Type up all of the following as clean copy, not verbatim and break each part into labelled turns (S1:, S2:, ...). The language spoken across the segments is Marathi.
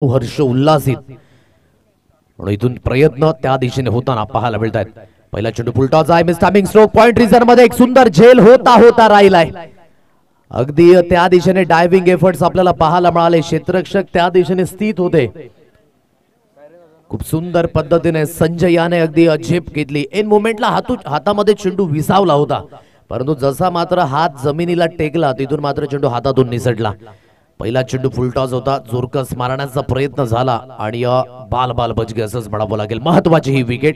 S1: हर्ष उल्लासित म्हणून इथून प्रयत्न त्या दिशेने होताना पाहायला मिळतात। पहिला चेंडू फुलटॉस आहे, miss timing stroke point reserve मध्ये एक सुंदर झेल होता राहिलाय। अगदी त्या दिशेने डायव्हिंग एफर्ट्स आपल्याला पाहायला मिळाले, क्षेत्ररक्षक त्या दिशेने स्थित होते। खूप सुंदर पद्धतीने संजय याने अगदी झेप घेतली। इन मोमेंटला हातामध्ये चेंडू विसावला होता, परंतु जसा मात्र हात जमिनीला टेकला तिथून मात्र चेंडू हातातून निसटला। पहिला चेंडू फुलटॉस होता, जोरकस मारण्याचा प्रयत्न झाला आणि बाल बच गए असंच म्हणावं लागेल। महत्वाची ही विकेट,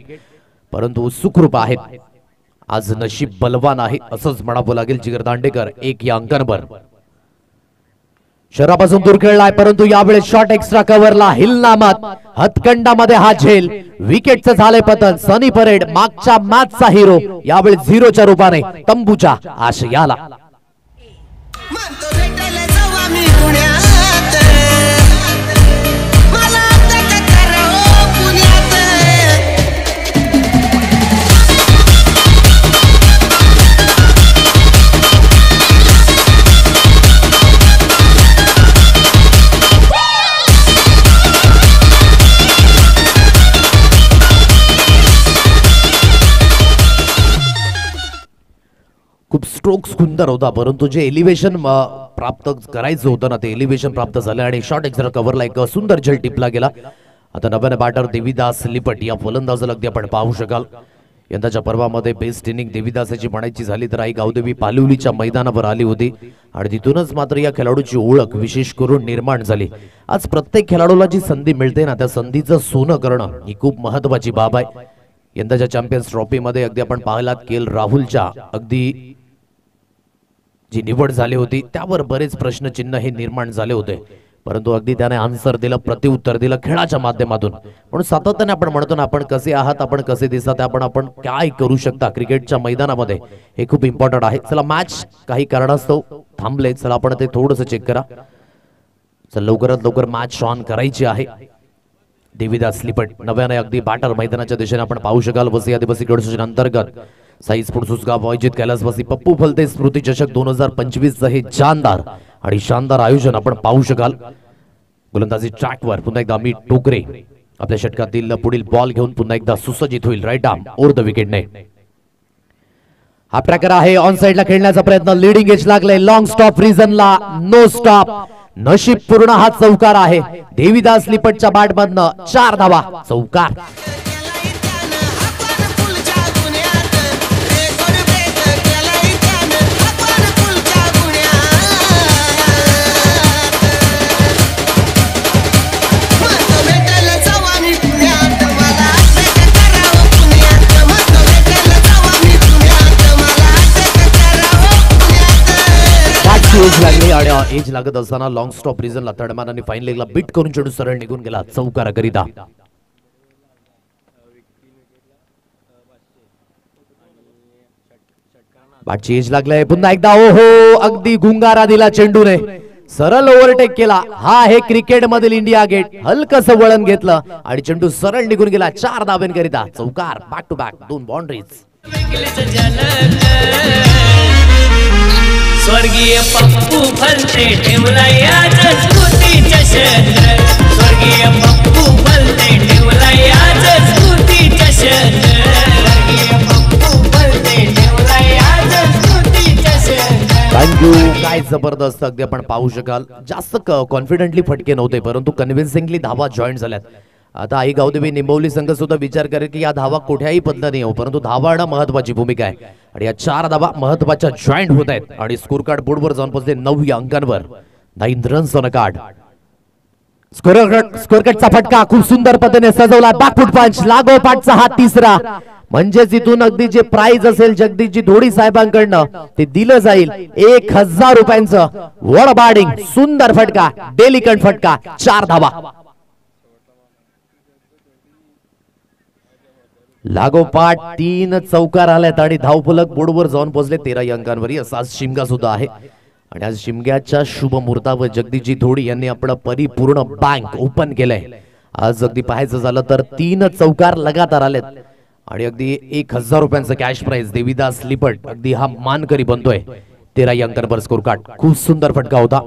S1: परंतु सुखरूप आहेत, आज नशीब बलवान आहे असंच म्हणावं लागेल। जिगर दांडेकर एक या अंकांवर शहरापासून दूर खेळलाय, परंतु यावेळेस शॉट एक्स्ट्रा कव्हरला हिलनामत हातखंडामध्ये हा झेल। विकेटचं झाले पतन। सनी परेड मागच्या मॅचचा हिरो यावेळेस झिरोच्या रूपाने तंबूच्या आशयाला। खूप स्ट्रोक सुंदर होता, परंतु जे एलिव्हेशन प्राप्त करायचं होतं ना ते एलिव्हेशन प्राप्त झालं आणि शॉट एक्स्ट्रा कव्हरला एक सुंदर झेल टिपला गेला। आता नव्याने बॅटर देविदास लिपट या फलंदाजाला अगदी आपण पाहू शकाल। यंदाच्या पर्वामध्ये बेस्ट इनिंग देविदासाची म्हणायची झाली तर आई गावदेवी पालिवलीच्या मैदानावर आली होती आणि तिथूनच मात्र या खेळाडूची ओळख विशेष करून निर्माण झाली। आज प्रत्येक खेळाडूला जी संधी मिळते ना त्या संधीचं सोनं करणं ही खूप महत्वाची बाब आहे। यंदाच्या चॅम्पियन्स ट्रॉफीमध्ये अगदी आपण पाहिलात केएल राहुलच्या अगदी जी निवड झाली होती त्यावर बरेच प्रश्नचिन्ह हे निर्माण झाले होते, परंतु अगदी त्याने आन्सर दिलं, प्रत्युत्तर दिलं खेळाच्या माध्यमातून। म्हणून सातत्याने आपण म्हणतो ना आपण कसे आहात, आपण कसे दिसतात, आपण काय करू शकता क्रिकेटच्या मैदानामध्ये हे खूप इम्पॉर्टंट आहे। चला मॅच काही कारणास्तव थांबले, चला आपण ते थोडंसं चेक करा। चला लवकरात लवकर मॅच ऑन करायची आहे। देविदास लिपट नव्याने अगदी बॅटर मैदानाच्या दिशेने आपण पाहू शकाल। वसी आदिवासी क्रीडा अंतर्गत साई स्पोर्ट्स उसगाव आयोजित कैलासवासी पप्पू फलते स्मृती चषक 2025 हे जानदार आणि शानदार आयोजन आपण पाहू शकाल। गोलंदाजी ट्रॅकवर पुन्हा एकदा अमित टोकरे आपल्या षटकातील पुढील बॉल घेऊन पुन्हा एकदा सुसज्जित होईल राईट आर्म ओव्हर द विकेटने। हा ट्रॅकर आहे ऑन साइडला खेळण्याचा प्रयत्न, लीडिंग एज लागले, लॉंग स्टॉप रिझनला नो स्टॉप, नशीब पूर्ण हा चौकार आहे। देविदास लिपटच्या बॅटमधनं 4 धावा, चौकार। एज लागत असताना लॉंग स्टॉप रिझनला थर्डमॅन आणि फाईन लेगला बीट करून चेंडू सरळ निघून गेला चौकाराकरिता। बॅटची एज लागलाय पुन्हा एकदा, ओहो अगदी गुंगारा दिला चेंडूने, सरळ ओव्हरटेक केला। हा आहे क्रिकेट मधील इंडिया गेट, हलकस वळण घेतलं आणि चेंडू सरळ निघून गेला 4 धावांकरिता, चौकार, बॅक टू बॅक 2 बाउंड्रीज।
S2: स्वर्गीय पप्पू फलते ठेवला याच स्मृतीच्या क्षेत्र, स्वर्गीय पप्पू फलते ठेवला याच स्मृतीच्या क्षेत्र, स्वर्गीय पप्पू फलते ठेवला याच स्मृतीच्या क्षेत्र।
S1: थँक्यू, काय जबरदस्त अगदी आपण पाहू शकाल। जास्त कॉन्फिडेंटली फटके नव्हते, परंतु कन्व्हिन्सिंगली धावा जॉईंट झाल्यात। आता आई गावदेवी निंबवली संघ सुद्धा विचार करेल की या धावा कुठल्याही पद्धतीने हो, परंतु धावा आणणं महत्वाची भूमिका आहे आणि या 4 धावा महत्वाच्या जॉईंट होत आहेत आणि स्कोर कार्ड बोर्डवर जाऊन पोहोचले 9 या अंकांवर। 9 runs on a card. Score कार्डचा फटका खूप सुंदर पद्धतीने सजवला, बॅकफुट पंच, लागोपाठचा हा तिसरा, म्हणजे इथून अगदी जे प्राइज असेल जगदीशजी धोडी साहेबांकडनं ते दिलं जाईल 1000 रुपयांचं। वॉड बॅटिंग, सुंदर फटका, डेलिकेट फटका, 4 धावा। लागोपाठ 3 चौकार आल्यात आणि धावफलक बोर्डवर जाऊन पोहोचले 13 या अंकांवर। आज शिमगा सुद्धा आहे आणि आज शिमग्याच्या शुभ मुहूर्तावर जगदीशजी धोडी यांनी आपलं परिपूर्ण बँक ओपन केलंय। आज अगदी पाहायचं झालं तर 3 चौकार लगातार आलेत आणि अगदी 1000 रुपयांचं कॅश प्राइज। देविदास लिपट अगदी हा मानकरी बनतोय 13 या अंकांवर स्कोर कार्ड। खूप सुंदर फटका होता।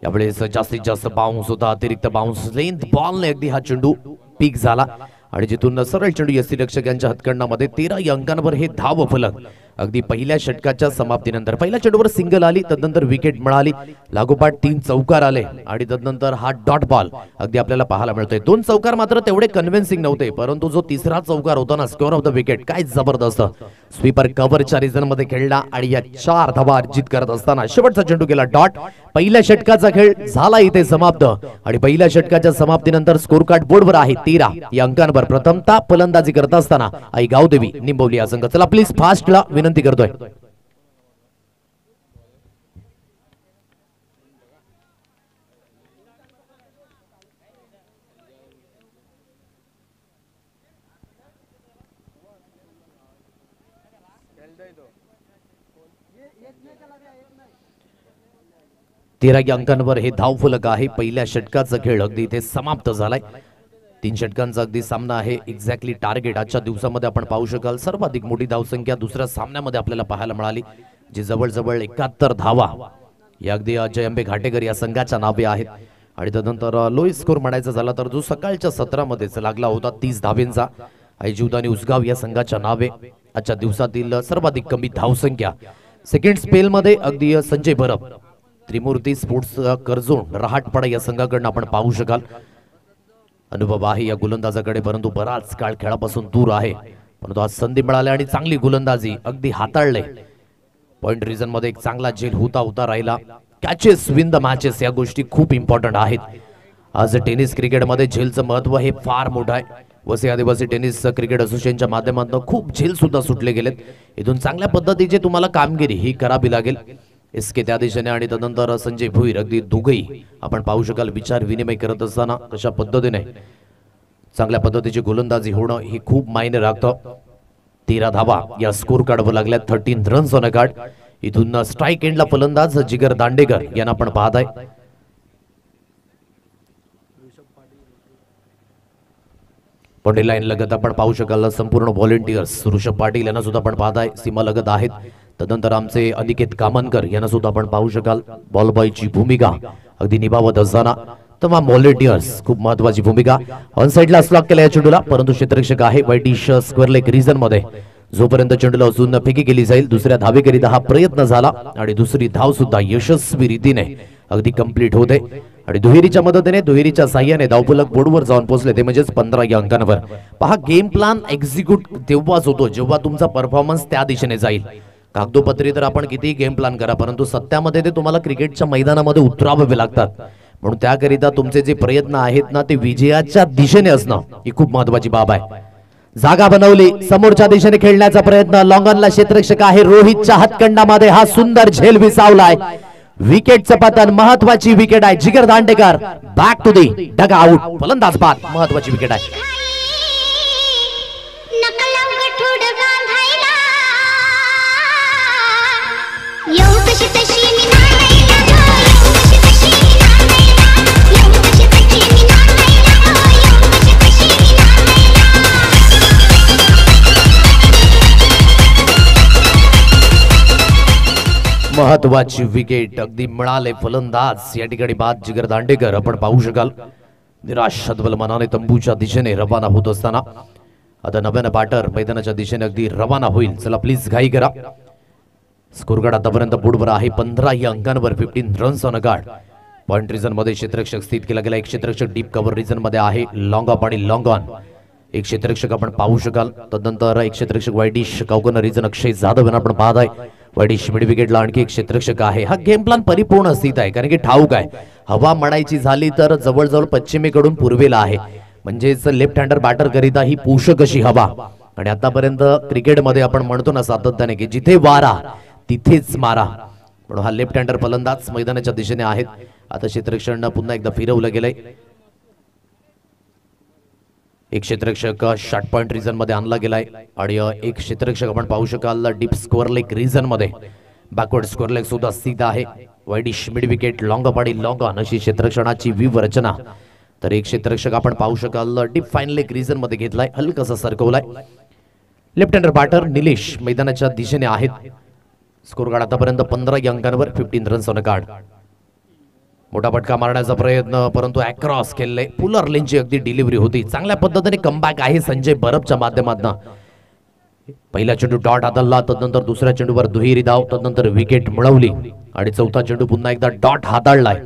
S1: यावेळेस जास्तीत जास्त बाउन्स होता, अतिरिक्त बाउन्स लेंथ बॉलने अगदी हा चेंडू पीक झाला आणि जिथून सरळ चेंडू यष्टीरक्षक यांच्या हातकंडामध्ये 13 अंकांवर हे धाव फलक अगदी पहिल्या षटकाच्या समाप्तीनंतर पहिल्या चेंडूवर सिंगल आली, तदनंतर विकेट मिळाली, लागोपाठ 3 चौकार आले आणि तदनंतर हा डॉट बॉल अगदी आपल्याला पाहायला मिळतोय. 2 चौकार मात्र तेवढे कन्व्हिन्सिंग नव्हते, परंतु जो तिसरा चौकार होता ना, स्कोअर ऑफ द विकेट, काय जबरदस्त स्वीपर कव्हरच्या रिझन मध्ये खेळला आणि या 4 धावा अर्जित करत असताना शेवटचा चेंडू गेला डॉट. पहिल्या षटकाचा खेळ झाला इथे समाप्त आणि पहिल्या षटकाच्या समाप्तीनंतर स्कोर कार्ड बोर्डवर आहे 13 या अंकांवर. प्रथमतः फलंदाजी करत असताना आई गावदेवी निंबवली हा संघ. चला प्लीज फास्टला विनंती करतोय. तेरा अंकांवर हे धावफलक आहे. पहिल्या षटकाचा खेळ अगदी इथे समाप्त झालाय. 3 षटकांचा अगदी सामना आहे. एक्झॅक्टली टार्गेट आजच्या दिवसामध्ये आपण पाहू शकाल सर्वाधिक मोठी धावसंख्या दुसऱ्या सामन्यामध्ये आपल्याला पाहायला मिळाली, जी जवळजवळ 71 धावा या अगदी अजय अंबे घाटेकर या संघाच्या नावे आहेत. आणि त्यानंतर लोएस्ट स्कोर म्हणायचा झाला तर जो सकाळच्या सत्रामध्येच लागला होता 30 धावेंचा, आई जीवदानी उसगाव या संघाच्या नावे. आजच्या दिवसातील सर्वाधिक कमी धावसंख्या सेकंड स्पेल मध्ये अगदी संजय भरप त्रिमूर्ती स्पोर्ट्स कर्जोन रहाटपाडा या संघाकडून आपण पाहू शकाल. अनुभव आहे या गोलंदाजाकडे, परंतु बराच काळ खेळापासून दूर आहे, परंतु आज संधी मिळाली आणि चांगली गोलंदाजी अगदी हाताळले. पॉइंट रिजन मध्ये एक चांगला झेल होता राहिला. कॅचेस विन द मॅचेस या गोष्टी खूप इम्पॉर्टंट आहेत. आज टेनिस क्रिकेटमध्ये झेलचं महत्व हे फार मोठं आहे. वसई आदिवासी टेनिस क्रिकेट असोसिएशनच्या माध्यमातून खूप झेल सुद्धा सुटले गेलेत. इथून चांगल्या पद्धतीची तुम्हाला कामगिरी ही करावी लागेल. इसके त्या दिशेने आणि तदनंतर संजय भुईर अगदी दोघेही आपण पाहू शकाल विचार विनिमय करत असताना कशा पद्धतीने चांगल्या पद्धतीची गोलंदाजी होणं ही खूप मायने राखतं. 13 धावा या स्कोर कार्डवर लागल्या. 13 रन्स ऑन अ कार्ड. इथून स्ट्राईक एंडला फलंदाज जिगर दांडेकर यांना आपण पाहताय. पॉइंट लाईन लगत आपण पाहू शकाल संपूर्ण व्हॉलेंटियर्स ऋषभ पाटील यांना सुद्धा आपण पाहताय सीमा लगत आहेत. तदनंतर आमचे अनिकेत कामनकर यांना सुद्धा आपण पाहू शकाल. बॉल बॉयची भूमिका अगदी निभावत असताना तमाम व्हॉलेंटियर्स खूप महत्वाची भूमिका. ऑन साइडला स्लॉक केला या चेंडूला, परंतु क्षेत्ररक्षक आहे वाईटिश स्क्वेअर लेग रिजन मध्ये. जोपर्यंत चेंडूला अजून फेकी केली जाईल दुसऱ्या धावेकरिता हा प्रयत्न झाला आणि दुसरी धाव सुद्धा यशस्वी रीतीने अगदी कंप्लीट होते आणि दुहेरीच्या मदतीने दुहेरीच्या साह्याने धावफलक बोर्डवर जाऊन पोहोचले, ते म्हणजेच 15 या अंकांवर. पहा, गेम प्लॅन एक्झिक्यूट तेव्हाच होतो जेव्हा तुमचा परफॉर्मन्स त्या दिशेने जाईल. कागदोपत्री तर आपण किती गेम प्लॅन करा, परंतु सत्यामध्ये ते तुम्हाला क्रिकेटच्या मैदानामध्ये उतरावे लागतात. म्हणून त्याकरिता तुमचे जे प्रयत्न आहेत ना ते विजयाच्या दिशेने असणं ही खूप महत्वाची बाब आहे. जागा बनवली, समोरच्या दिशेने खेळण्याचा प्रयत्न. लॉंगॉनला क्षेत्ररक्षक आहे रोहितच्या हातखंडामध्ये. हा सुंदर झेल विसावलाय. विकेटचं पतन, महत्वाची विकेट आहे. Jigar Dandekar back to the dugout. फलंदाज बाद, महत्वाची विकेट आहे. महत्वाची विकेट अगदी मिळाले. फलंदाज या ठिकाणी बाद जिगर दांडेकर आपण पाहू शकाल. निराश हतबल मनाने तंबूच्या दिशेने रवाना होत असताना आता नव्यानं बॅटर मैदानाच्या दिशेने अगदी रवाना होईल. चला प्लीज घाई करा. स्कोर कार्ड आतापर्यंत बोर्डवर आहे 15 या अंकांवर. 15 runs on a card. Point region मध्ये क्षेत्ररक्षक स्थित केला गेला. एक क्षेत्ररक्षक डीप कव्हर रिजन मध्ये आहे. लॉंग ऑफ आणि लॉंग ऑन एक क्षेत्ररक्षक आपण पाहू शकाल. तदनंतर एक क्षेत्ररक्षक वाईटिश कॉर्नर रिजन अक्षय जाधव यांना आपण पाहत आहे. वाईटिश मिड विकेटला आणखी एक क्षेत्ररक्षक आहे. हा गेम प्लॅन परिपूर्ण स्थित आहे, कारण की ठाऊक आहे हवा म्हणायची झाली तर जवळजवळ पश्चिमेकडून पूर्वेला आहे, म्हणजेच लेफ्ट हँडर बॅटर करिता ही पोषक अशी हवा. आणि आतापर्यंत क्रिकेटमध्ये आपण म्हणतो ना सातत्याने की जिथे वारा तिथेच मारा, म्हणून हा लेफ्ट हँडर फलंदाज मैदानाच्या दिशेने आहेत. आता क्षेत्ररक्षकांना पुन्हा एकदा फिरवलं गेलंय. एक क्षेत्ररक्षक शॉर्ट पॉइंट रिजन मध्ये आणला गेलाय आणि एक क्षेत्ररक्षक आपण पाहू शकाल डीप स्कोअर लेग रिजन मध्ये. बॅकवर्ड स्कोअर लेग सुद्धा स्थित आहे. Widish mid wicket long up आणि लॉंग ऑन अशी क्षेत्ररक्षणाची व्यूहरचना. तर एक क्षेत्ररक्षक आपण पाहू शकाल डीप फाईन लेग रिजन मध्ये घेतलाय, हलकासा सरकवलाय. लेफ्ट हँडर बॅटर निलेश मैदानाच्या दिशेने आहेत. स्कोर कार्ड आतापर्यंत 15 अंकांवर. 15 रन्स ऑन अ कार्ड. मोठा फटका मारण्याचा प्रयत्न, परंतु अक्रॉस केले. पुलर लेनची अगदी डिलिव्हरी होती. चांगल्या पद्धतीने कमबॅक आहे संजय बरबच्या माध्यमातून. पहिला चेंडू डॉट हाताळला, तदनंतर दुसऱ्या चेंडूवर दुहेरी धाव, तदनंतर विकेट मिळवली आणि चौथा चेंडू पुन्हा एकदा डॉट हाताळलाय.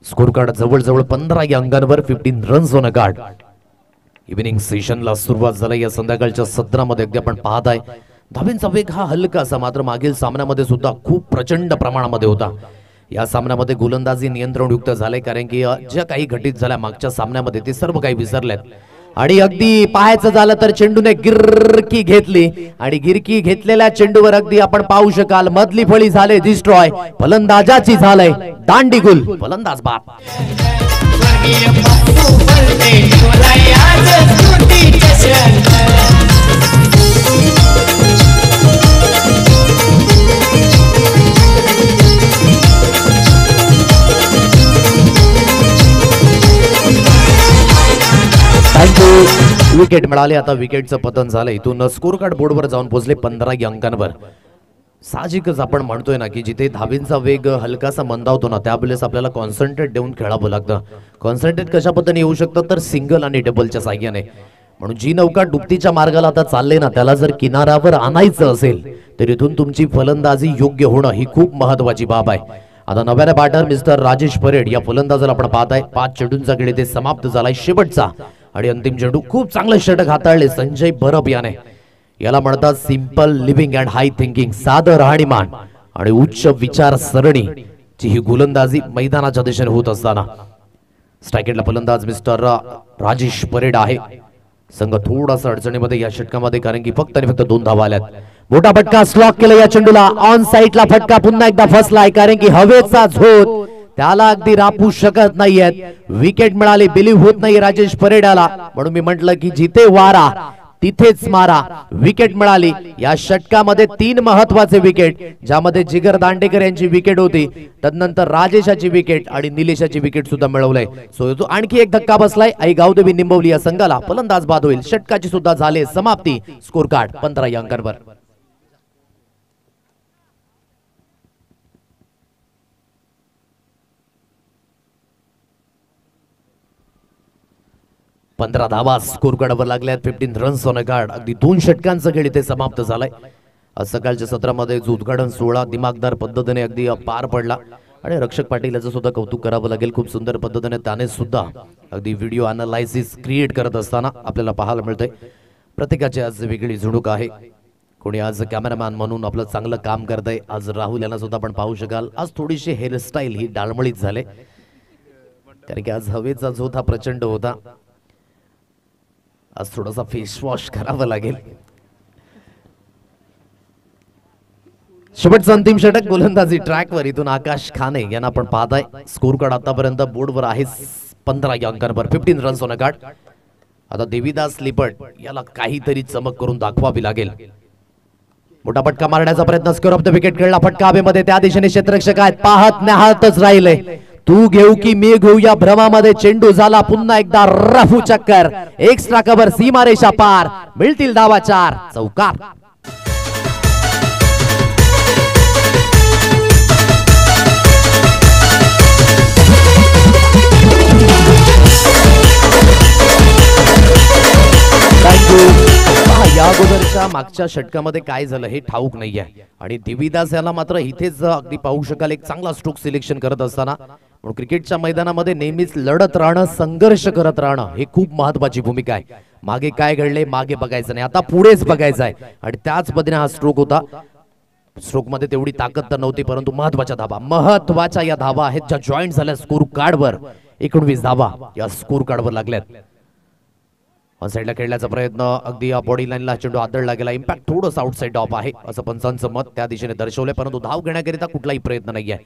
S1: स्कोर कार्ड जवळजवळ 15 या अंकांवर 15 runs on a card. Evening सेशनला सुरुवात झाली. या संध्याकाळच्या सत्रामध्ये अगदी आपण पाहत आहे धावेंचा वेग हा हलकासा, मात्र मागील सामन्यामध्ये सुद्धा खूप प्रचंड प्रमाणामध्ये होता. या सामन्यामध्ये गोलंदाजी नियंत्रणयुक्त झाले, कारण की ज्या काही घटित झाल्या मागच्या सामन्यामध्ये ते सर्व काही विसरलेत. आणि अगदी पाहायचं झालं तर चेंडूने गिरकी घेतली आणि गिरकी घेतलेल्या चेंडूवर अगदी आपण पाहू शकाल मधली फळी झाले डिस्ट्रॉय. फलंदाजाची झालंय दांडीगुल. फलंदाज बाद.
S2: स्वर्गीय पप्पू भलते ठेवलाय आज स्कूटीचा छंद.
S1: विकेट मिळाले. आता विकेटचं पतन झालं. इथून स्कोर कार्ड बोर्डवर जाऊन पोहोचले 15 या अंकांवर. साहजिकच आपण म्हणतोय ना की जिथे धावेंचा वेग हलकासा मंदावतो ना, त्यावेळेस आपल्याला कॉन्सन्ट्रेट देऊन खेळावं लागतं. कॉन्सन्ट्रेट कशा पद्धतीने येऊ शकतं तर सिंगल आणि डबलच्या साह्याने. म्हणून जी नौका डुबतीच्या मार्गाला आता चालले ना, त्याला जर किनाऱ्यावर आणायचं असेल तर इथून तुमची फलंदाजी योग्य होणं ही खूप महत्वाची बाब आहे. आता नव्याने बॅटर मिस्टर राजेश परेड या फलंदाजाला आपण पाहताय. 5 चेंडूंचा खेळ इथे समाप्त झालाय. शेवटचा आणि अंतिम चेंडू. खूप चांगलं षटक हाताळले संजय बरब याने. याला म्हणतात simple living and high thinking. साधं राहणीमान आणि उच्च विचारसरणी ची ही गोलंदाजी मैदानाच्या दिशेने होत असताना. स्ट्रायकेटला फलंदाज मिस्टर राजेश परेड आहे. संघ थोडासा अडचणीमध्ये या षटकामध्ये, कारण की फक्त आणि फक्त 2 धावा आल्यात. मोठा फटका स्लॉक केला या चेंडूला. ऑन साइडला फटका पुन्हा एकदा फसलाय, कारण की हवेचा झोत त्याला अगदी रापू शकत नाहीयेत. विकेट मिळाली. बिलीव्ह होत नाही राजेश परेडाला, म्हणून मी म्हटलं की जिथे वारा तिथेच मारा. विकेट मिळाली. या षटकामध्ये 3 महत्वाचे विकेट, ज्यामध्ये जिगर दांडेकर यांची विकेट होती, तदनंतर राजेशाची विकेट आणि निलेशाची विकेट सुद्धा मिळवलंय. सो आणखी एक धक्का बसलाय. आई गावदेवी निंबवली या संघाला. फलंदाज बाद होईल. षटकाची सुद्धा झाले समाप्ती. स्कोर कार्ड 15 या अंकांवर. 15 धावा स्कोर कार्डवर लागल्यात. 15 रन्स ऑन अ कार्ड. अगदी 2 षटकांचा खेळ इथे समाप्त झालाय. आज सकाळच्या सत्रामध्ये जो उद्घाटन सोहळा दिमागदार पद्धतीने अगदी पार पडला आणि रक्षक पाटील याचं सुद्धा कौतुक करावं लागेल. खूप सुंदर पद्धतीने त्याने सुद्धा अगदी व्हिडिओ अनालायसिस क्रिएट करत असताना आपल्याला पाहायला मिळतंय. प्रत्येकाची आज वेगळी झुणूक आहे. कोणी आज कॅमेरामॅन म्हणून आपलं चांगलं काम करतंय. आज राहुल यांना सुद्धा आपण पाहू शकाल. आज थोडीशी हेअरस्टाईल ही डाळमळीत झाले, कारण की आज हवेचा झोत हा प्रचंड होता. आज थोडासा फेस वॉश करावं लागेल. शेवटचं अंतिम षटक गोलंदाजी ट्रॅकवर. इथून आकाश खाने यांना आपण पाहताय. स्कोर कार्ड आतापर्यंत बोर्डवर आहे 15 या अंकांवर. 15 रन्स ऑन अ कार्ड. आता देवीदास लिपट याला काहीतरी चमक करून दाखवावी लागेल. मोठा फटका मारण्याचा प्रयत्न. स्कोर ऑफ द विकेट खेळला. फटका हवेमध्ये. त्या दिशेने क्षेत्ररक्षक आहेत. पाहत न्याहाळतच राहिले. तू घेऊ की मी घेऊ या भ्रमामध्ये चेंडू झाला पुन्हा एकदा रफू चक्कर. Extra cover. सीमारेषा पार. मिळतील धावा 4. चौकार. या अगोदरच्या मागच्या षटकामध्ये काय झालं हे ठाऊक नाहीये आणि देवीदास याला मात्र इथेच अगदी पाहू शकाल एक चांगला स्ट्रोक सिलेक्शन करत असताना. म्हणून क्रिकेटच्या मैदानामध्ये नेहमीच लढत राहणं, संघर्ष करत राहणं हे खूप महत्वाची भूमिका आहे. मागे काय घडले मागे बघायचं नाही, आता पुढेच बघायचं आहे आणि त्याच पद्धतीने हा स्ट्रोक होता. स्ट्रोक मध्ये तेवढी ताकद तर नव्हती, परंतु महत्वाच्या या धावा आहेत ज्या जॉईंट झाल्या स्कोर कार्डवर. 19 धावा या स्कोर कार्डवर लागल्यात. ऑन साइडला खेळण्याचा प्रयत्न. अगदी बॉडी लाईनला चेंडू आदळला गेला. इम्पॅक्ट थोडंसं आउटसाइड ऑफ आहे असं पंचांचं मत त्या दिशेने दर्शवलंय, परंतु धाव घेण्याकरिता कुठलाही प्रयत्न नाहीये.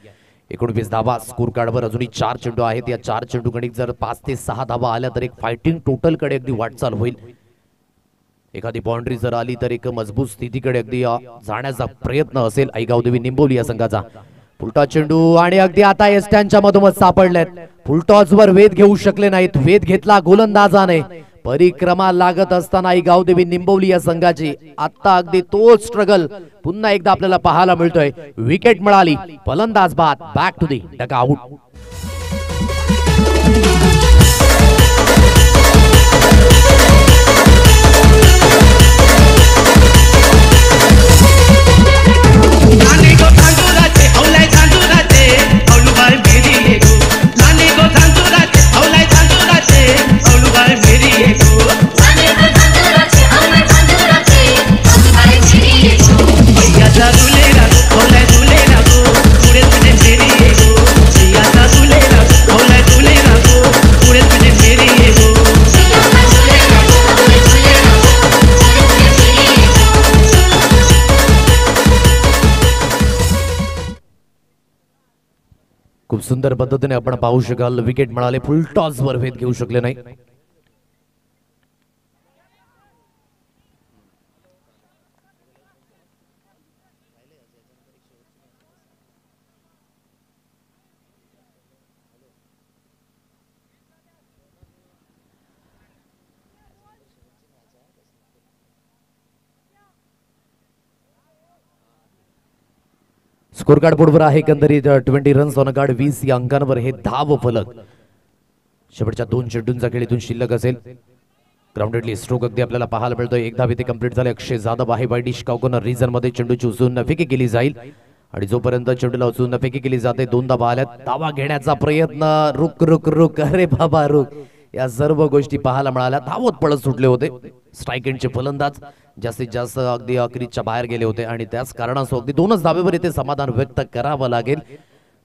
S1: 19 धावा स्कोर कार्डवर. अजूनही 4 चेंडू आहेत. या 4 चेंडू कडे जर 5 ते 6 धावा आल्या तर एक फायटिंग टोटल कडे अगदी वाटचाल होईल. एखादी बाउंड्री जर आली तर एक मजबूत स्थितीकडे अगदी जाण्याचा प्रयत्न असेल ऐगावदेवी निंबोली या संघाचा. फुलटॉस चेंडू आणि अगदी आता एस्टॅनच्या मधोमध सापडलेत. फुलटॉस वर वेध घेऊ शकले नाहीत. वेध घेतला गोलंदाजाने. परिक्रमा लागत असताना गावदेवी निंबवली या संघाची. आता अगदी तोच स्ट्रगल पुन्हा एकदा आपल्याला पाहायला मिळतोय. विकेट मिळाली. फलंदाज बाद. Back to the dugout. सुंदर पद्धतीने आपण पाहू शकाल विकेट मिळाले, फुल टॉस वर भेद घेऊ शकले नाही. स्कोर कार्ड बोर्डवर आहे एकंदरीत 20 रन्स ऑन कार्ड, 20 या अंकांवर हे धाव फलक. शेवटच्या 2 चेंडूंचा खेळीतून शिल्लक असेल. ग्राउंडेडली स्ट्रोक अगदी आपल्याला पाहायला मिळतोय. एक धाव इथे कंप्लीट झाले. अक्षय जाधव आहे वाईट डिश कॉर्नर रिजन मध्ये, चेंडूची उचलून फेकी केली जाईल आणि जोपर्यंत चेंडूला उचलून फेकी केली जाते 2 धावा आल्यात. धावा घेण्याचा प्रयत्न, रुक रुक रुक, अरे बाबा रुक, या सर्व गोष्टी पाहायला मिळाल्या. धावत पळत सुटले होते. स्ट्राईक एंडचे फलंदाज जास्तीत जास्त अगदी क्रीजच्या बाहेर गेले होते आणि त्याच कारणास्तव अगदी 2च धावेवर इथे समाधान व्यक्त करावं लागेल.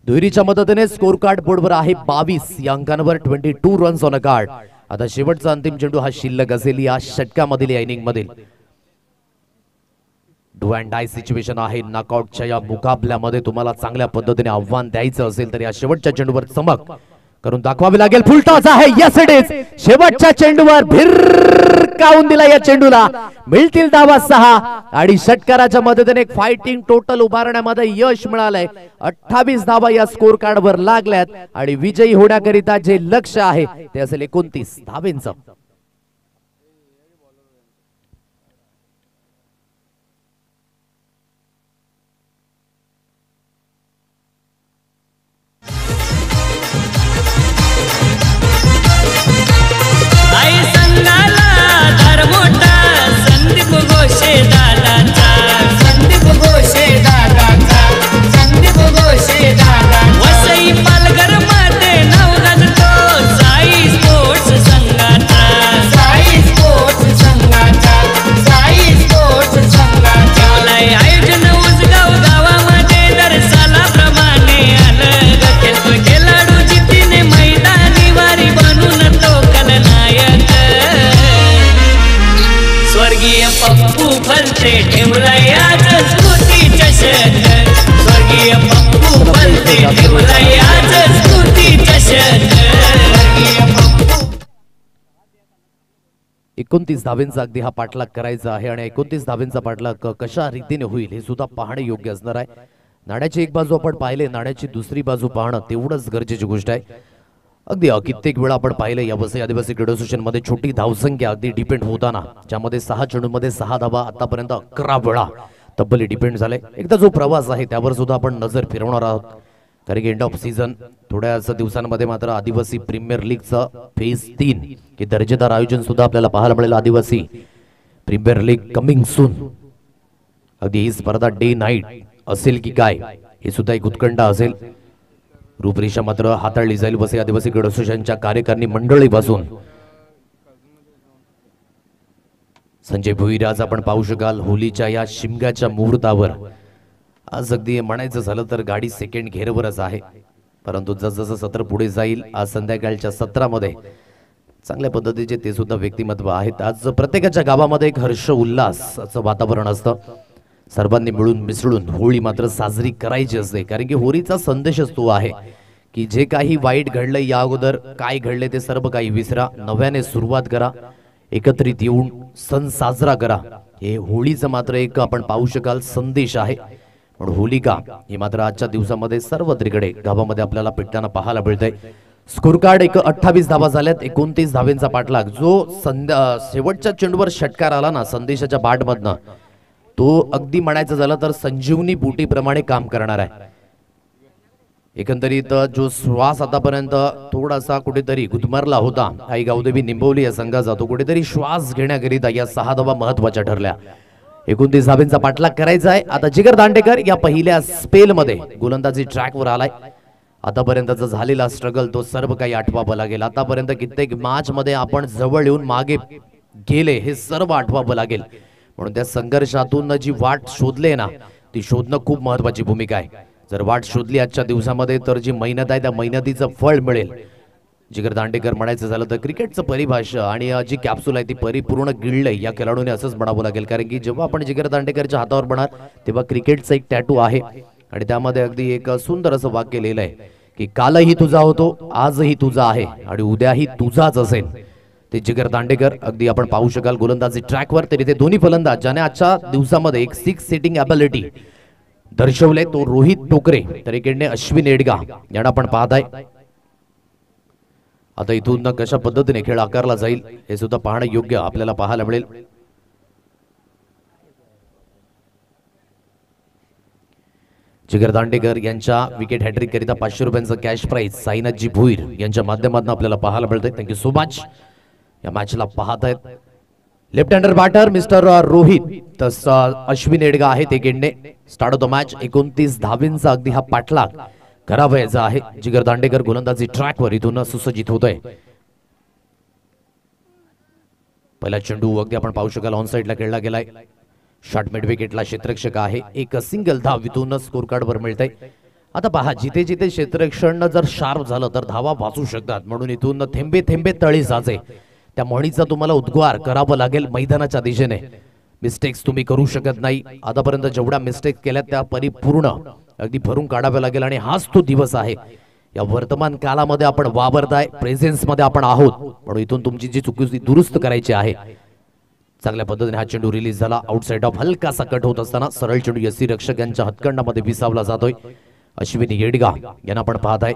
S1: दुहेरीच्या मदतीने स्कोर कार्ड बोर्डवर आहे 22 या अंकांवर, 22 रन्स ऑन अ कार्ड. आता शेवटचा अंतिम चेंडू हा शिल्लक असेल या षटकामधील, या इनिंग मधील. डू अँड डाय सिच्युएशन आहे. नॉकआउटच्या या मुकाबल्यामध्ये तुम्हाला चांगल्या पद्धतीने आव्हान द्यायचं असेल तर या शेवटच्या चेंडूवर चमक करून दाखवावी लागेल. फुल टॉस आहे. Yes it is. शेवटच्या चेंडूवर भिरकावून दिला. या चेंडूला मिळतील धावा 6 आणि षटकाराच्या मदतीने एक फायटिंग टोटल उभारण्यामध्ये यश मिळालंय. 28 धावा या स्कोर कार्डवर लागल्यात आणि विजयी होण्याकरिता जे लक्ष्य आहे ते असेल 29 धावेंचं. एकोणतीस धावेंचा अगदी हा पाठलाग करायचा आहे आणि 29 धावेंचा पाठलाग कशा रीतीने होईल हे सुद्धा पाहणे योग्य असणार आहे. नाण्याची एक बाजू आपण पाहिले, नाण्याची दुसरी बाजू पाहणं तेवढंच गरजेची गोष्ट आहे. अगदी कित्येक वेळा आपण पाहिले या वसई आदिवासी क्रीडा असोसिएशन मध्ये छोटी धावसंख्या अगदी डिपेंड होताना, ज्यामध्ये 6 चेंडूंमध्ये 6 धावा आतापर्यंत 11 वेळा तब्बली डिपेंड झाले. एकदा जो प्रवास आहे त्यावर सुद्धा आपण नजर फिरवणार आहोत, कारण की एंड ऑफ सीझन थोड्याच दिवसांमध्ये मात्र आदिवासी प्रीमियर लीगचं फेज 3 हे दर्जेदार आयोजन सुद्धा आपल्याला पाहायला मिळेल. आदिवासी प्रीमियर लीग कमिंग सून. अगदी ही स्पर्धा डे नाईट असेल की काय हे सुद्धा एक उत्कंठा असेल. रूपरेषा मात्र हाताळली जाईल वसई आदिवासी क्रीडा असोसिएशनच्या कार्यकारिणी मंडळीपासून. संजय भोईर आज आपण पाहू शकाल होलीच्या या शिमग्याच्या मुहूर्तावर. आज अगदी म्हणायचं झालं तर गाडी सेकंड घेरवरच आहे, परंतु जसजसं सत्र पुढे जाईल आज संध्याकाळच्या सत्रामध्ये चांगल्या पद्धतीचे ते सुद्धा व्यक्तिमत्व आहेत. आज प्रत्येकाच्या गावामध्ये एक हर्ष उल्हासाचं वातावरण असतं. सर्वांनी मिळून मिसळून होळी मात्र साजरी करायची असते, कारण की होळीचा संदेशच तो आहे की जे काही वाईट घडलंय या अगोदर काय घडले ते सर्व काही विसरा, नव्याने सुरुवात करा, एकत्रित येऊन सण साजरा करा. हे होळीचं मात्र एक आपण पाहू शकाल संदेश आहे. पण होलिका ही मात्र आजच्या दिवसामध्ये सर्वत्रीकडे गावामध्ये आपल्याला पेटताना पाहायला मिळतंय. स्कोर कार्ड 28 धावा झाल्यात, 29 धावेंचा पाठलाग. जो शेवटच्या चेंडूवर षटकार आला ना संदेशाच्या बाटमधनं, तो अगदी म्हणायचं झालं तर संजीवनी बुटीप्रमाणे काम करणार आहे. एकंदरीत जो श्वास आतापर्यंत थोडासा कुठेतरी गुदमरला होता आई गावदेवी निंबवली या संघाचा, तो कुठेतरी श्वास घेण्याकरिता या 6 धावा महत्वाच्या ठरल्या. 29 धावेंचा पाठलाग करायचा आहे. आता जिगर दांडेकर या पहिल्या स्पेल मध्ये गोलंदाजी ट्रॅकवर आलाय. आतापर्यंतचा झालेला स्ट्रगल तो सर्व काही आठवावं लागेल. आतापर्यंत कित्येक मॅच मध्ये आपण जवळ येऊन मागे गेले हे सर्व आठवावं लागेल. म्हणून त्या संघर्षातून जी वाट शोधले ना ती शोधणं खूप महत्वाची भूमिका आहे. जर वाट शोधली आजच्या दिवसामध्ये तर जी मेहनत आहे त्या मेहनतीचं फळ मिळेल. जिगर दांडेकर म्हणायचं झालं तर क्रिकेटचं परिभाषा आणि जी कॅप्सूल आहे ती परिपूर्ण गिळलंय या खेळाडूने असंच म्हणावं लागेल, कारण की जेव्हा आपण जिगर दांडेकरच्या हातावर बघणार तेव्हा क्रिकेटचं एक टॅटू आहे आणि त्यामध्ये अगदी एक सुंदर असं वाक्य लिहिलंय की कालही तुझा होतो, आजही तुझा आहे आणि उद्याही तुझाच असेल ते जिगर दांडेकर. अगदी आपण पाहू शकाल गोलंदाजी ट्रॅकवर तर इथे दोन्ही फलंदाज ज्याने आजच्या दिवसामध्ये एक 6 सिटिंग ॲबिलिटी दर्शवले तो रोहित टोकरे तर इकडे अश्विन एडगा यांना आपण पाहताय. आता इथून कशा पद्धतीने खेळ आकारला जाईल हे सुद्धा पाहणं योग्य आपल्याला पाहायला मिळेल. जिगर दांडेकर यांच्या विकेट हॅट्रिक करिता 500 रुपयांचं कॅश प्राइज साईनाथजी भोईर यांच्या माध्यमातून आपल्याला पाहायला मिळतंय. Thank you so much. या मॅचला पाहत आहेत left hander batter mister Rohit तसं अश्विन एडगा आहे ते गेंडे. स्टार्ट ऑफ द मॅच 29 धावींचा अगदी हा पाठलाग करावयाचा आहे. जिगर दांडेकर गोलंदाजी ट्रॅकवर इथून सुसज्जित होतोय. पहिला चेंडू अगदी आपण पाहू शकाल ऑन साइडला खेळला गेलाय. शॉर्ट मिड विकेटला क्षेत्ररक्षक आहे. एक सिंगल धाव इथून स्कोर कार्ड वर मिळतंय. आता पहा जिथे जिथे क्षेत्ररक्षण जर शार्प झालं तर धावा वाचू शकतात म्हणून इथून थेंबे थेंबे तळी साचे त्या म्हणीचा तुम्हाला उद्गार करावा लागेल मैदानाच्या दिशेने. मिस्टेक्स तुम्ही करू शकत नाही. आतापर्यंत जेवढ्या मिस्टेक्स केल्या त्या परिपूर्ण अगदी भरून काढाव्या लागेल आणि हाच तो दिवस आहे. या वर्तमान काळामध्ये आपण वावरताय, प्रेझेन्स मध्ये आपण आहोत म्हणून इथून तुमची जी चुकी दुरुस्त करायची आहे. चांगल्या पद्धतीने हा चेंडू रिलीज झाला. आउटसाइड ऑफ हलकासा कट होत असताना सरळ चेंडू यसी रक्षक यांच्या हातकंडामध्ये विसावला जातोय. अश्विन येडगा यांना आपण पाहताय.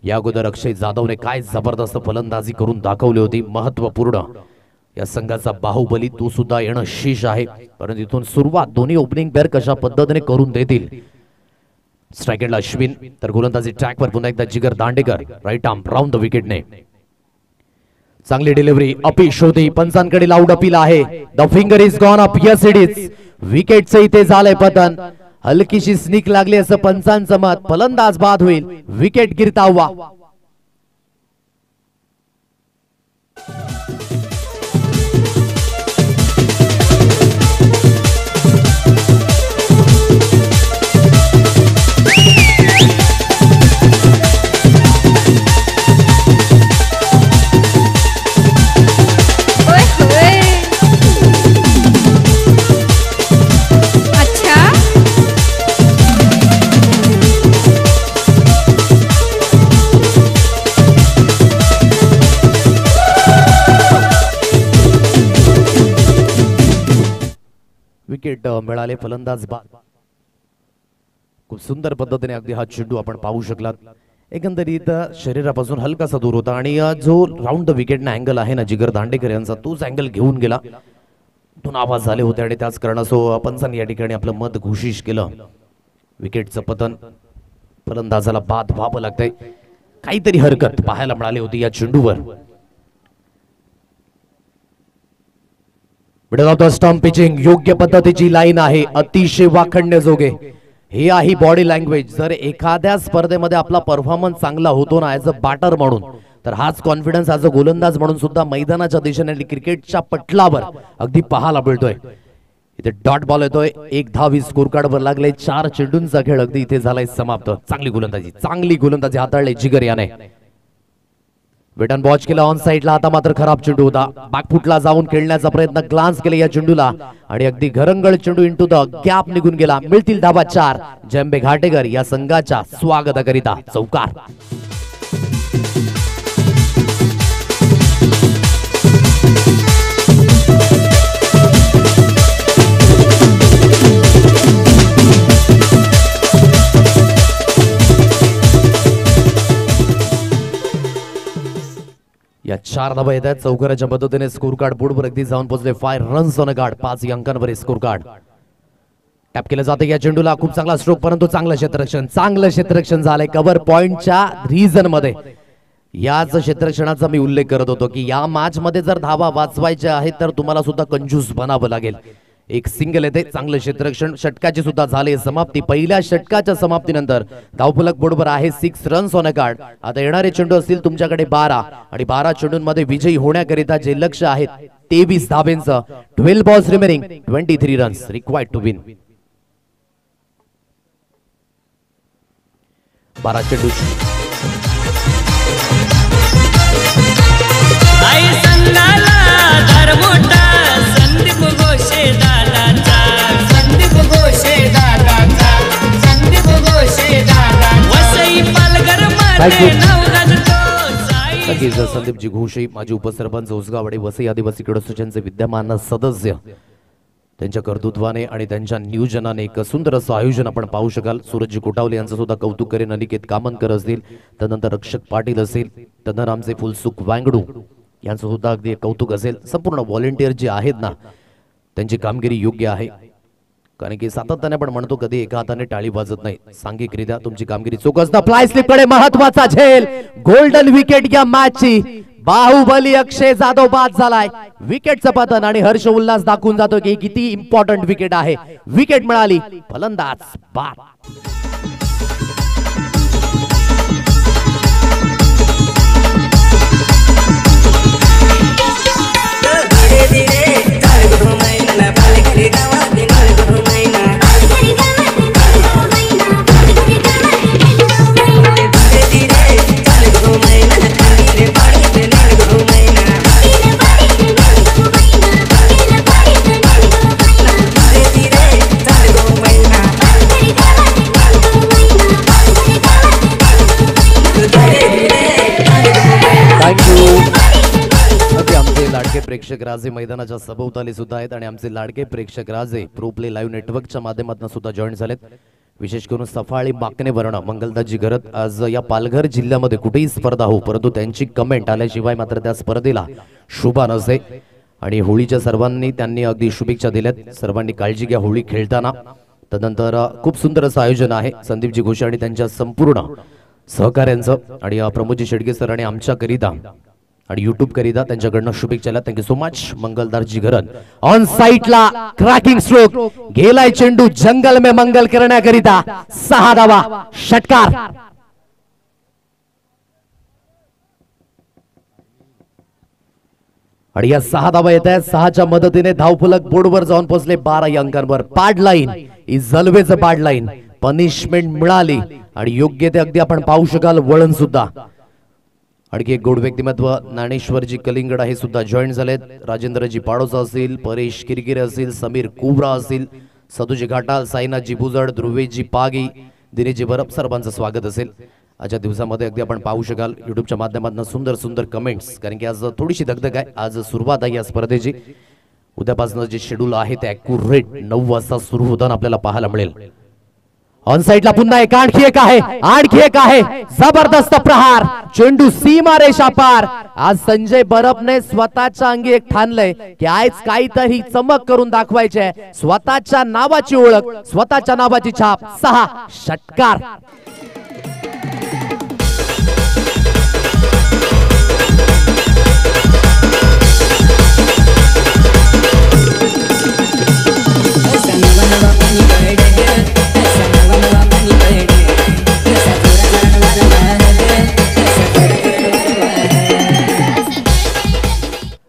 S1: या अगोदर अक्षय जाधवने काय जबरदस्त फलंदाजी करून दाखवली होती. महत्वपूर्ण या संघाचा बाहुबली तो सुद्धा येणं शीश आहे. परंतु इथून सुरुवात दोन्ही ओपनिंग पेअर कशा पद्धतीने करून देतील. स्ट्रायकेटला अश्विन तर गोलंदाजी ट्रॅकवर पुन्हा एकदा Jigar Dandekar right arm round the विकेटने. चांगली डिलिव्हरी अपील होती. पंचांकडे लाऊड अपील आहे. The finger is gone up. Yes it is. विकेटचं इथे झालंय पतन. हलकीशी स्निक लागली असं पंचांचं मत. फलंदाज बाद होईल. विकेट गिरतावा. विकेट मिळाले. फलंदाज बाद. खूप सुंदर पद्धतीने अगदी हा चेंडू आपण पाहू शकलात. एकंदरीत शरीरापासून हलकासा दूर होता आणि जो राऊंड द विकेटना अँगल आहे ना जिगर दांडेकर यांचा तोच अँगल घेऊन गेला. दोन आवाज झाले होते आणि त्याच कारणासो पंचांनी या ठिकाणी आपलं मत घोषित केलं. विकेटचं पतन. फलंदाजाला बाद व्हावं लागतंय. काहीतरी हरकत पाहायला मिळाली होती या चेंडूवर. Middle of the stump pitching योग्य पद्धतीची लाईन आहे. अतिशय वाखण्याजोगे हे आहे बॉडी लँग्वेज. जर एखाद्या स्पर्धेमध्ये आपला परफॉर्मन्स चांगला होतो ना ऍज अ बॅटर म्हणून तर हाच कॉन्फिडन्स ऍज अ गोलंदाज म्हणून सुद्धा मैदानाच्या दिशेने क्रिकेटच्या पटलावर अगदी पाहायला मिळतोय. इथे डॉट बॉल येतोय. एक धाव स्कोर कार्ड वर लागले. 4 चेंडूंचा खेळ अगदी इथे झालाय समाप्त. चांगली गोलंदाजी हाताळली जिगर याने. वेटन वॉच केला ऑन साइडला. आता मात्र खराब चेंडू होता. बॅकफुटला जाऊन खेळण्याचा प्रयत्न ग्लान्स केला या चेंडूला आणि अगदी घरंगळ चेंडू इंटू द गॅप निघून गेला. मिळतील धावा 4. जंबे घाटेकर या संघाच्या स्वागताकरिता चौकार. या 4 धावा येत आहेत. चौकाराच्या पद्धतीने स्कोर कार्ड बोर्डवर अगदी जाऊन पोहोचले. 5 रन्स ऑन अ कार्ड. 5 अंकांवर स्कोर कार्ड. टॅप केलं जाते या चेंडूला. खूप चांगला स्ट्रोक परंतु चांगलं क्षेत्ररक्षण झालंय कव्हर पॉइंटच्या रिजन मध्ये. याच क्षेत्ररक्षणाचा मी उल्लेख करत होतो की या मॅच मध्ये जर धावा वाचवायच्या आहेत तर तुम्हाला सुद्धा कंजूस बनावं लागेल. एक सिंगल येते. चांगलं क्षेत्ररक्षण. षटकाची सुद्धा झाली समाप्ती. पहिल्या षटकाच्या समाप्तीनंतर धावफलक बोर्डवर आहे 6 रन्स ऑन अ कार्ड. आता येणारे चेंडू असतील तुमच्याकडे 12 आणि 12 चेंडूंमध्ये विजयी होण्याकरिता जे लक्ष आहेत 23 धावेंचं. 12 balls remaining 23 runs required to win. 12 चेंडू.
S2: संदीप घोषे दादाचा. संदीप घोषे दादाचा. संदीप घोषे दादा. वसई पालघर रे नवराज तो साई
S1: नक्कीच संदीपजी घोषे माजी उपसरपंच उसगावडे वसई आदिवासी क्रीडा असोसिएशनचे विद्यमान सदस्य त्यांच्या कर्तृत्वाने आणि त्यांच्या नियोजनाने एक सुंदर असं आयोजन आपण पाहू शकाल. सूरजजी कोटावले यांचं सुद्धा कौतुक करेन. अनिकेत कामनकर असतील, त्यानंतर रक्षक पाटील असेल, त्यानंतर आमचे फुलसुख वांगडू यांचं सुद्धा अगदी कौतुक असेल. संपूर्ण व्हॉलेंटियर जे आहेत ना त्यांची कामगिरी योग्य आहे, कारण की सातत्याने आपण म्हणतो कधी एका हाताने टाळी वाजत नाही. सांघिकरित्या तुमची कामगिरी चोख असता. फ्लाय स्लिप कडे महत्वाचा झेल, गोल्डन विकेट या मॅचची. बाहुबली अक्षय जाधव बाद झालाय. विकेटचं पतन आणि हर्ष उल्हास दाखवून जातो की किती इम्पॉर्टंट विकेट आहे. विकेट मिळाली, फलंदाज बाद. लाडके प्रेक्षक राजे मैदानाच्या सभोवताली सुद्धा आहेत आणि आमचे लाडके प्रेक्षक राजे प्रो प्ले लाईव्ह नेटवर्कच्या माध्यमातून सुद्धा जॉईन झालेत. विशेष करून सफाळी बाकणे वर्ण मंगलदाजी गरत आज या पालघर जिल्ह्यामध्ये कुठेही स्पर्धा हो, परंतु त्यांची कमेंट आल्याशिवाय मात्र त्या स्पर्धेला शोभा नसे. आणि होळीच्या सर्वांनी त्यांनी अगदी शुभेच्छा दिल्यात. सर्वांनी काळजी घ्या होळी खेळताना. त्यानंतर खूप सुंदर असं आयोजन आहे संदीपजी घोषे आणि त्यांच्या संपूर्ण सहकार्यांचं. आणि प्रमोदजी शेडगे सर आणि आमच्याकरिता आणि युट्यूब करिता त्यांच्याकडनं शुभेच्छा. Thank you so much. मंगलदारजी घरन ऑन साइटला क्रॅकिंग स्ट्रोक, गेलाय चेंडू जंगल में मंगल करण्याकरिता. 6 धावा, षटकार. आणि या 6 धावा येत आहेत. 6च्या मदतीने धावफलक बोर्डवर जाऊन पोहोचले 12 या अंकांवर. पाड लाईन इज ऑलवेज अ पाड लाईन. पनिशमेंट मिळाली आणि योग्य ते अगदी आपण पाहू शकाल वळण सुद्धा. आणखी एक गोड व्यक्तिमत्व ज्ञानेश्वरजी कलिंगड हे सुद्धा जॉईन झालेत. राजेंद्रजी पाडोसा असतील, परेश किरकिरे असतील, समीर कुबरा असतील, सदुजी घाटाल, साईनाथजी बुजड, ध्रुवेजी पागी, दिनेशजी बरप, सर्वांचं स्वागत असेल. आजच्या दिवसामध्ये अगदी आपण पाहू शकाल युट्यूबच्या माध्यमातून सुंदर सुंदर कमेंट्स, कारण की आज थोडीशी दगदग आहे. आज सुरुवात आहे या स्पर्धेची. उद्यापासून जे शेड्यूल आहे ते ॲक्युरेट 9 वाजता सुरू होताना आपल्याला पाहायला मिळेल. ऑन साइडला पुन्हा एक, आणखी एक आहे, आणखी एक आहे. जबरदस्त प्रहार, चेंडू सीमा रेषा पार. आज संजय बरपने स्वतःच्या अंगी एक ठाणलंय की आज काहीतरी चमक करून दाखवायची आहे. स्वतःच्या नावाची ओळख, स्वतःच्या नावाची छाप. 6 षटकार.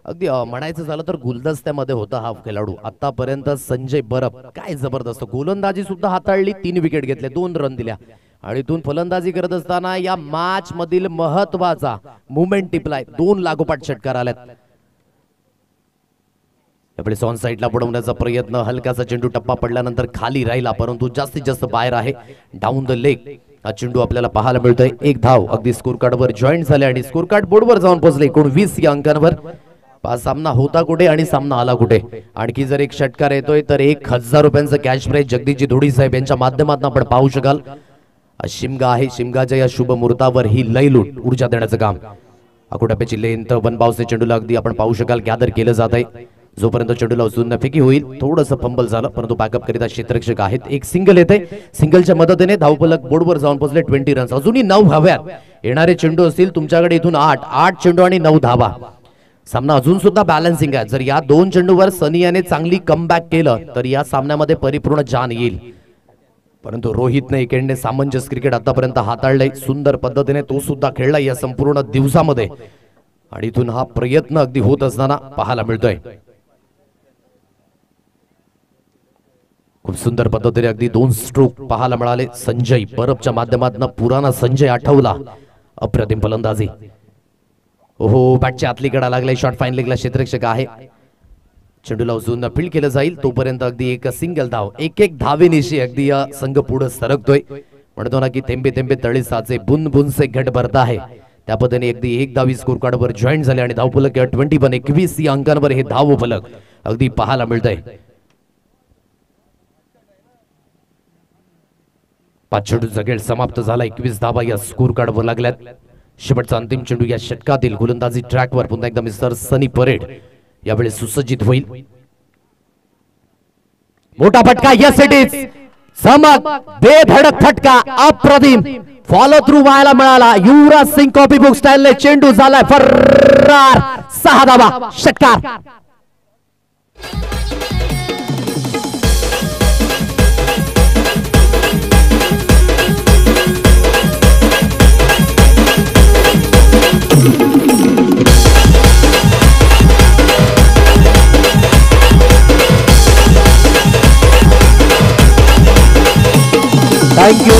S1: अगदी म्हणायचं झालं तर गुलदस्त्यामध्ये होता हा खेळाडू आतापर्यंत संजय बरप. काय जबरदस्त गोलंदाजी सुद्धा हाताळली. 3 विकेट घेतले, 2 रन दिल्या आणि इथून फलंदाजी करत असताना या मॅच मधील महत्वाचा मुवमेंट टिपलाय. 2 लागोपाठ षटकार आल्यात. आपले ऑन साइडला बुडवण्याचा प्रयत्न, हलकासा चेंडू टप्पा पडल्यानंतर खाली राहिला, परंतु जास्तीत जास्त बाहेर आहे. डाऊन द लेग हा चेंडू आपल्याला पाहायला मिळतोय. 1 धाव अगदी स्कोर कार्डवर जॉईन झाले आणि स्कोर कार्ड बोर्डवर जाऊन पोहोचले 19 या अंकांवर. सामना होता कुठे आणि सामना आला कुठे. आणखी जर एक षटकार येतोय तर 1000 रुपयांचं कॅश प्राइज जगदीशजी धोडी साहेब यांच्या माध्यमातून आपण पाहू शकाल. शिमगा आहे, शिमगाच्या या शुभ मुहूर्तावर ही लयलूट ऊर्जा देण्याचं काम. अकोटाप्याची लेंथ वनबावसे चेंडूला अगदी आपण पाहू शकाल गॅदर केलं जात आहे. जोपर्यंत चेंडूला उचलून फेकी होईल, थोडंसं फंबल झालं, परंतु बॅकअप करिता क्षेत्ररक्षक आहेत. एक सिंगल येते, सिंगलच्या मदतीने धावफलक बोर्डवर जाऊन पोहोचले 20 रन्स. अजूनही 9 हव्यात. येणारे चेंडू असतील तुमच्याकडे इथून 8 चेंडू आणि 9 धावा. सामना अजून सुद्धा बॅलन्सिंग आहे. जर या 2 चेंडूवर सनी याने चांगली कमबॅक केलं तर या सामन्यामध्ये परिपूर्ण जान येईल. परंतु रोहितने एकेंडने सामंजस्य क्रिकेट आतापर्यंत हाताळलंय. सुंदर पद्धतीने तो सुद्धा खेळलाय या संपूर्ण दिवसामध्ये आणि इथून हा प्रयत्न अगदी होत असताना पाहायला मिळतोय. खूप सुंदर पद्धतीने अगदी 2 स्ट्रोक पाहायला मिळाले. संजय बरपच्या माध्यमातून पुराणा संजय आठवला. अप्रतिम फलंदाजी. ओहो, बॅटच्या आतली कडा लागलाय. शॉट फाईन लेगला क्षेत्ररक्षक आहे. चेंडूला उचलून फील्ड केलं जाईल तोपर्यंत अगदी एक सिंगल धाव, एक धावेनिशी अगदी या संघ पुढे सरकतोय. म्हणतो ना की थेंबे थेंबे तळे साचे बुन बुन से घट भरता आहे. त्या पद्धतीने अगदी 1 धावी स्कोर कार्डवर जॉईन झाले आणि धावफलक 21 या अंकांवर हे धावफलक अगदी पाहायला मिळतंय. 5 चेंडूचा खेळ समाप्त झाला. 21 धावा या स्कोर कार्डवर लागल्यात. शेवटचा अंतिम चेंडू या षटकातील गोलंदाजी ट्रॅकवर पुन्हा एकदा मिस्टर सनी परेड यावेळी सुसज्जित होईल. मोठा फटका यस इट इज समक बेधडक फटका अप्रतिम फॉलो थ्रू व्हायला मिळाला. युवराज सिंग कॉपी बुक स्टाईलने चेंडू झालाय फरार. 6 धावा षटकार. थँक्यू.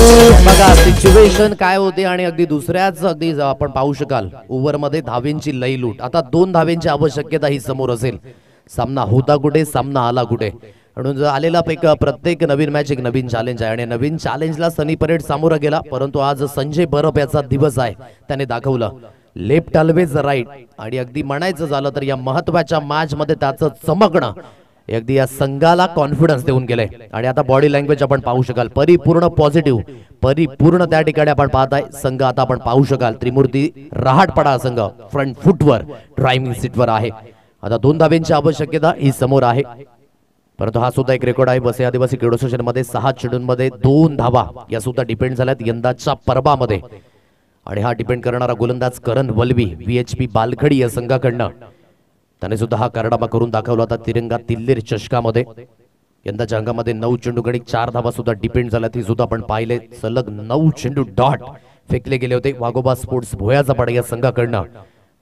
S1: बघा सिच्युएशन काय होते आणि अगदी दुसऱ्याच अगदी आपण पाहू शकाल ओव्हर मध्ये धावेंची लई लूट. आता 2 धावेंची आवश्यकता ही समोर असेल. सामना होता कुठे, सामना आला कुठे. म्हणून जो आलेला पैकी प्रत्येक नवीन मॅच एक नवीन चॅलेंज आहे आणि नवीन चॅलेंजला सनी परेड सामोरा गेला. परंतु आज संजय बरप याचा दिवस आहे. त्याने दाखवलं लेफ्ट ऑलवेज राईट आणि अगदी म्हणायचं झालं तर या महत्वाच्या मॅच मध्ये त्याचं चमकणं अगदी या संघाला कॉन्फिडन्स देऊन गेले. आणि आता बॉडी लँग्वेज आपण पाहू शकाल परिपूर्ण पॉझिटिव्ह, परिपूर्ण त्या ठिकाणी आपण पाहताय संघ. आता आपण पाहू शकाल त्रिमूर्ती रहाटपडा संघ फ्रंट फुटवर ड्रायव्हिंग सीटवर आहे. आता 2 धाब्यांची आवश्यकता ही समोर आहे. परंतु हा सुद्धा एक रेकॉर्ड आहे. वसई आदिवासी क्रीडा असोसिएशन मध्ये 6 चेंडूंमध्ये 2 धावा या सुद्धा डिपेंड झाल्यात यंदाच्या पर्वामध्ये. आणि हा डिपेंड करणारा गोलंदाज करण वलवी VHP बालखडी या संघाकडनं त्याने सुद्धा हा कारनामा करून दाखवला होता तिरंगा तिल्लेर चषकामध्ये. यंदाच्या अंगामध्ये 9 चेंडू गडी 4 धावा सुद्धा डिपेंड झाल्या. ती सुद्धा आपण पाहिले. सलग 9 चेंडू डॉट फेकले गेले होते. वाघोबा स्पोर्ट्स भोयाचा पाडा या संघाकडनं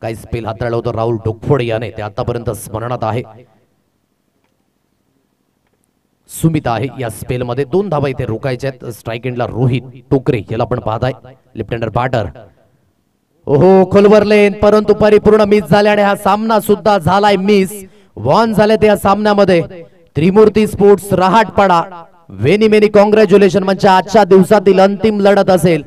S1: काही स्पेल हाताळलं होतं राहुल डोकफोड याने. ते आतापर्यंत स्मरणात आहे. सुमिता आहे या स्पेल मध्ये. 2 धावा इथे रोखायच्या आहेत. स्ट्राईक एंडला रोहित टोकरे याला आपण पाहताय लेफ्ट हँडर बॅटर. ओहो खोलवर लेन परंतु परिपूर्ण मिस झाले आणि हा सामना सुद्धा झालाय मिस. वॉन झाले त्या सामन्यामध्ये Trimurti sports Rahatpada. Very many congratulation. म्हणजे आजच्या दिवसातील अंतिम लढत असेल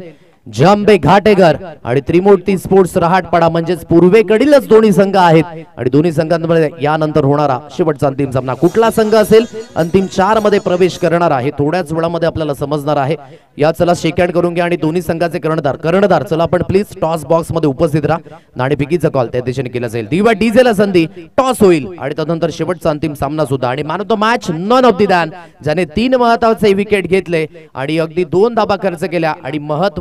S1: जंबे घाटेकर आणि त्रिमूर्ती स्पोर्ट्स रहाटपाडा. म्हणजेच पूर्वेकडीलच दोन्ही संघ आहेत आणि दोन्ही संघांमध्ये यानंतर होणारा शेवटचा अंतिम सामना कुठला संघ असेल अंतिम 4 मध्ये प्रवेश करणार आहे थोड्याच वेळामध्ये आपल्याला समजणार आहे. या चला शेकहँड करून घ्या आणि दोन्ही संघाचे कर्णधार चला आपण प्लीज टॉस बॉक्स मध्ये उपस्थित राहा. नाणेफेकीचा कॉल त्या दिशेने केला जाईल. दिवा डीजेला संधी टॉस होईल आणि त्यानंतर शेवटचा अंतिम सामना सुद्धा. आणि man of the match none of the than ज्याने 3 महत्वाचे विकेट घेतले आणि अगदी 2 धाबा खर्च केल्या आणि महत्वाचे